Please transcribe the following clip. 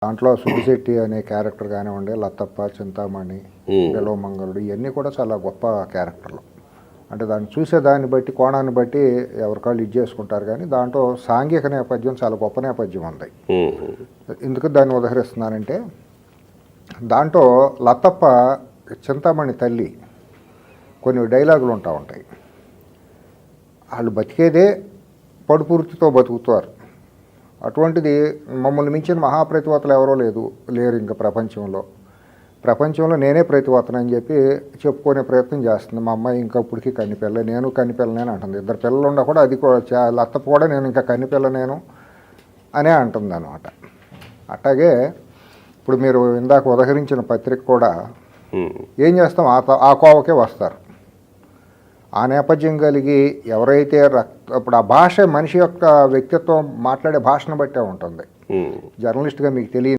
దాంట్లో సుబ్బిశెట్టి అనే క్యారెక్టర్ కానివ్వండి, లతప్ప, చింతామణి, బిలవమంగళుడు ఇవన్నీ కూడా చాలా గొప్ప క్యారెక్టర్లు. అంటే దాన్ని చూసేదాన్ని బట్టి, కోణాన్ని బట్టి ఎవరికాళ్ళు ఇది చేసుకుంటారు. కానీ దాంట్లో సాంఘిక నేపథ్యం చాలా గొప్ప నేపథ్యం ఉంది. ఎందుకు దాన్ని ఉదహరిస్తున్నానంటే, దాంట్లో లతప్ప చింతామణి తల్లి కొన్ని డైలాగులు ఉంటాయి. వాళ్ళు బతికేదే పడుపూర్తితో బతుకుతారు. అటువంటిది మమ్మల్ని మించిన మహాప్రతివతలు ఎవరో లేరు ఇంకా ప్రపంచంలో నేనే ప్రతివతనని చెప్పి చెప్పుకునే ప్రయత్నం చేస్తుంది. మా అమ్మాయి ఇంకా ఇప్పటికీ కన్నిపిల్ల, నేను కన్నిపిల్లనేని అంటుంది. ఇద్దరు పిల్లలు ఉన్నా కూడా అది లత్తప్ప కూడా నేను ఇంకా కన్నిపిల్ల నేను అనే అంటుంది అనమాట. అట్లాగే ఇప్పుడు మీరు ఇందాక ఉదహరించిన పత్రిక కూడా ఏం చేస్తాం, ఆ కోవకే వస్తారు. ఆ నేపథ్యం కలిగి ఎవరైతే ఇప్పుడు ఆ భాష మనిషి యొక్క వ్యక్తిత్వం మాట్లాడే భాషను బట్టే ఉంటుంది. జర్నలిస్ట్గా మీకు తెలియదు.